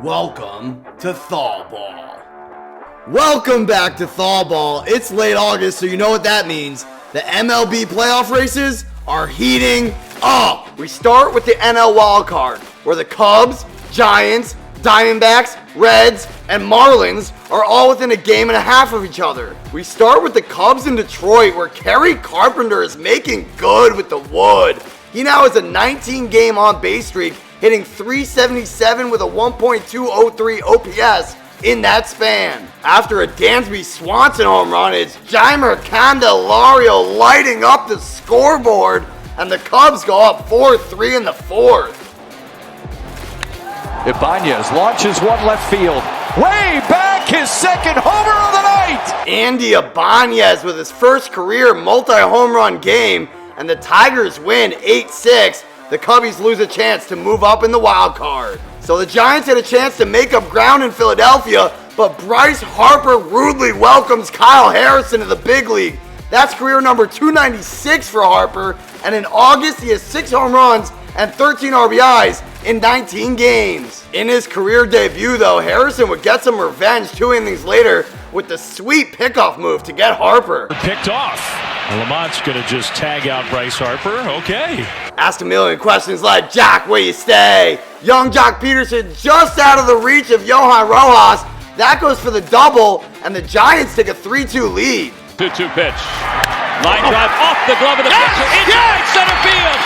Welcome to ThawBall. Welcome back to ThawBall. It's late August, so you know what that means. The MLB playoff races are heating up. We start with the NL wildcard, where the Cubs, Giants, Diamondbacks, Reds, and Marlins are all within a game and a half of each other. We start with the Cubs in Detroit, where Kerry Carpenter is making good with the wood. He now has a 19-game on-base streak, hitting .377 with a 1.203 OPS in that span. After a Dansby Swanson home run, it's Jeimer Candelario lighting up the scoreboard, and the Cubs go up 4-3 in the fourth. Ibanez launches one left field. Way back, his second homer of the night! Andy Ibanez with his first career multi-home run game, and the Tigers win 8-6. The Cubbies lose a chance to move up in the wild card. So the Giants had a chance to make up ground in Philadelphia, but Bryce Harper rudely welcomes Kyle Harrison to the big league. That's career number 296 for Harper, and in August he has 6 home runs and 13 RBIs in 19 games. In his career debut though, Harrison would get some revenge 2 innings later with the sweet pickoff move to get Harper. Picked off. Lamont's going to just tag out Bryce Harper. Okay. Ask a million questions like, Jack, where you stay? Young Jock Peterson just out of the reach of Johan Rojas. That goes for the double, and the Giants take a 3-2 lead. 2-2 pitch. Line drive off the glove of the pitcher. Into right center field.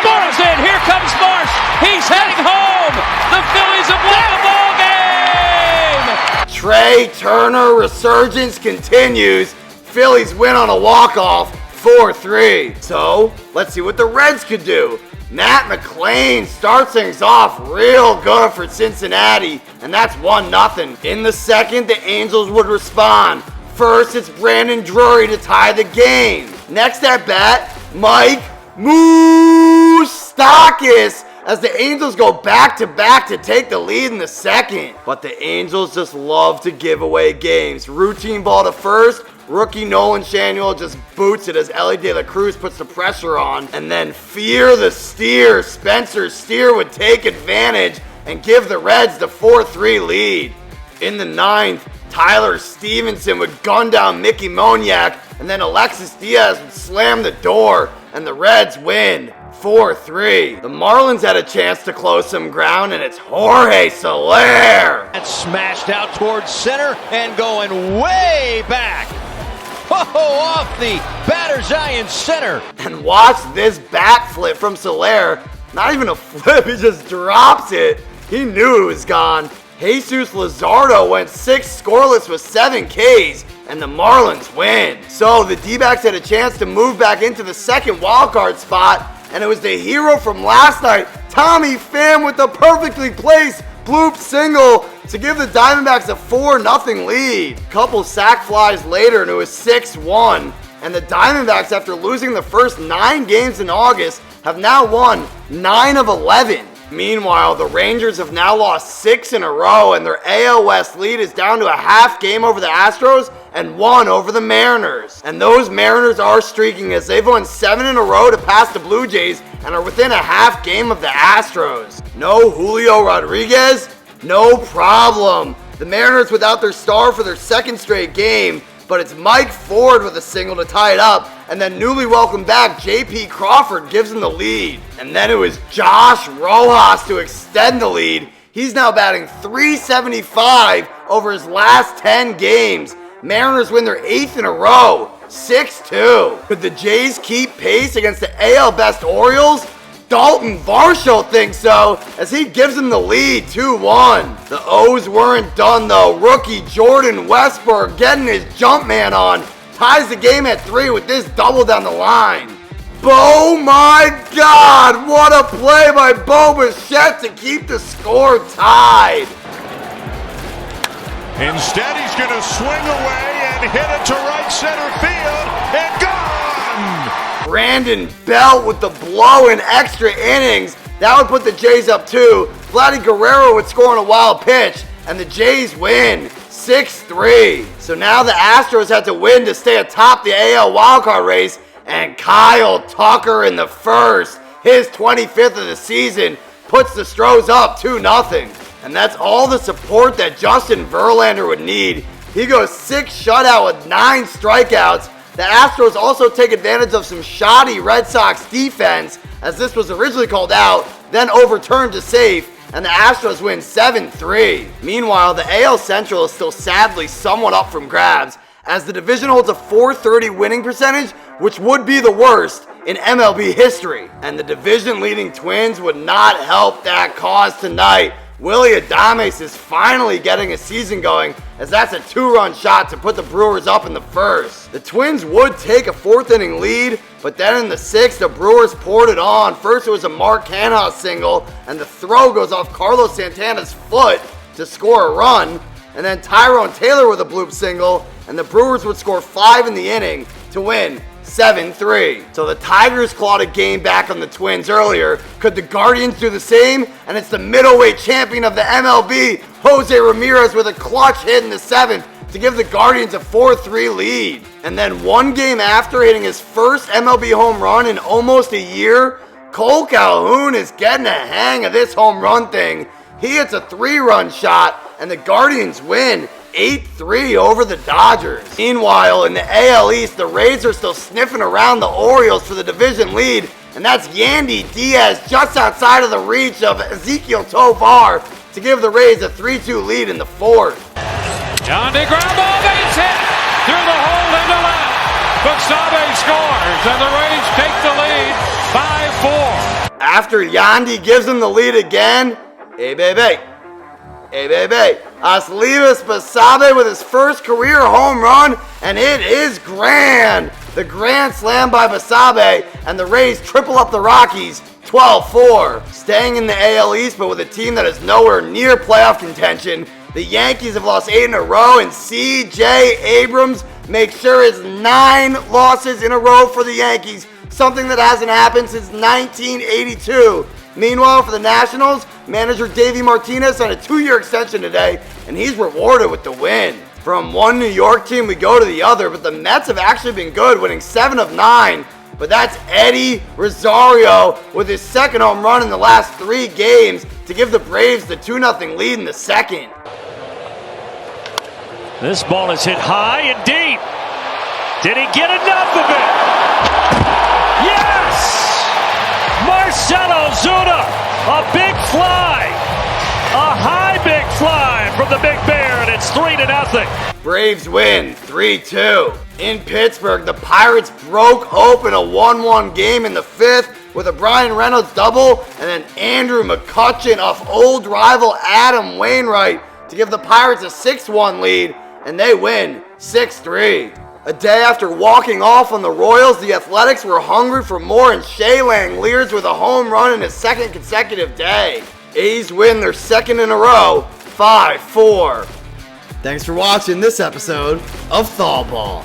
Marsh in. Here comes Marsh. He's heading home. The Phillies have won the ball game. Trea Turner resurgence continues. Phillies win on a walk-off, 4-3. So, let's see what the Reds could do. Matt McLain starts things off real good for Cincinnati, and that's 1-0. In the second, the Angels would respond. First, it's Brandon Drury to tie the game. Next at bat, Mike Moustakas, as the Angels go back-to-back to take the lead in the second. But the Angels just love to give away games. Routine ball to first. Rookie Nolan Schanuel just boots it as Ellie De La Cruz puts the pressure on. And then fear the steer. Spencer Steer would take advantage and give the Reds the 4-3 lead. In the ninth, Tyler Stevenson would gun down Mickey Moniak, and then Alexis Diaz would slam the door, and the Reds win 4-3. The Marlins had a chance to close some ground, and it's Jorge Soler. That's smashed out towards center and going way back. Oh, off the batter's eye in center. And watch this bat flip from Soler. Not even a flip, he just drops it. He knew it was gone. Jesus Luzardo went 6 scoreless with 7 Ks, and the Marlins win. So the D-backs had a chance to move back into the second wildcard spot, and it was the hero from last night, Tommy Pham, with the perfectly placed bloop single to give the Diamondbacks a 4-0 lead. Couple sac flies later, and it was 6-1. And the Diamondbacks, after losing the first 9 games in August, have now won 9 of 11. Meanwhile, the Rangers have now lost 6 in a row, and their AL West lead is down to a half game over the Astros and 1 over the Mariners. And those Mariners are streaking as they've won 7 in a row to pass the Blue Jays and are within a half game of the Astros. No Julio Rodriguez? No problem. The Mariners without their star for their second straight game, but it's Mike Ford with a single to tie it up, and then newly welcomed back J.P. Crawford gives him the lead. And then it was Josh Rojas to extend the lead. He's now batting .375 over his last 10 games. Mariners win their 8th in a row, 6-2. Could the Jays keep pace against the AL Best Orioles? Dalton Varsho thinks so, as he gives him the lead, 2-1. The O's weren't done though. Rookie Jordan Westburg getting his jump man on, ties the game at 3 with this double down the line. Oh my God, what a play by Bo Bichette to keep the score tied. Instead, he's going to swing away and hit it to right center field and gone. Brandon Belt with the blow in extra innings. That would put the Jays up 2. Vladdy Guerrero would score on a wild pitch, and the Jays win 6-3. So now the Astros have to win to stay atop the AL wildcard race, and Kyle Tucker in the first, his 25th of the season, puts the Stros up 2-0. And that's all the support that Justin Verlander would need. He goes 6 shutout with 9 strikeouts. The Astros also take advantage of some shoddy Red Sox defense, as this was originally called out, then overturned to safe, and the Astros win 7-3. Meanwhile, the AL Central is still sadly somewhat up from grabs, as the division holds a .430 winning percentage, which would be the worst in MLB history. And the division-leading Twins would not help that cause tonight. Willy Adames is finally getting a season going, as that's a 2-run shot to put the Brewers up in the first. The Twins would take a 4th-inning lead, but then in the 6th, the Brewers poured it on. First, it was a Mark Canha single, and the throw goes off Carlos Santana's foot to score a run. And then Tyrone Taylor with a bloop single, and the Brewers would score 5 in the inning to win 7-3. So the Tigers clawed a game back on the Twins earlier. Could the Guardians do the same? And it's the middleweight champion of the MLB, Jose Ramirez, with a clutch hit in the 7th to give the Guardians a 4-3 lead. And then one game after hitting his first MLB home run in almost a year, Cole Calhoun is getting a hang of this home run thing. He hits a 3-run shot, and the Guardians win 8-3 over the Dodgers. Meanwhile, in the AL East, the Rays are still sniffing around the Orioles for the division lead, and that's Yandy Diaz just outside of the reach of Ezekiel Tovar to give the Rays a 3-2 lead in the 4th. Yandy ground ball base hit through the hole into left. Basabe scores, and the Rays take the lead 5-4. After Yandy gives them the lead again, hey baby, Aslivas Basabe with his first career home run, and it is grand. The grand slam by Basabe, and the Rays triple up the Rockies 12-4. Staying in the AL East, but with a team that is nowhere near playoff contention, the Yankees have lost 8 in a row, and C.J. Abrams makes sure it's 9 losses in a row for the Yankees, something that hasn't happened since 1982. Meanwhile, for the Nationals, manager Davey Martinez signed a 2-year extension today, and he's rewarded with the win. From one New York team, we go to the other, but the Mets have actually been good, winning 7 of 9. But that's Eddie Rosario with his 2nd home run in the last 3 games to give the Braves the 2-0 lead in the 2nd. This ball is hit high and deep. Did he get enough of it? Yes! Marcell Ozuna, a big fly, a high big fly from the Big Bear, and it's 3-0. Braves win 3-2. In Pittsburgh, the Pirates broke open a 1-1 game in the 5th with a Brian Reynolds double, and then Andrew McCutchen off old rival Adam Wainwright to give the Pirates a 6-1 lead, and they win 6-3. A day after walking off on the Royals, the Athletics were hungry for more, and Shea Langeliers with a home run in his 2nd consecutive day. A's win their 2nd in a row, 5-4. Thanks for watching this episode of ThawBall.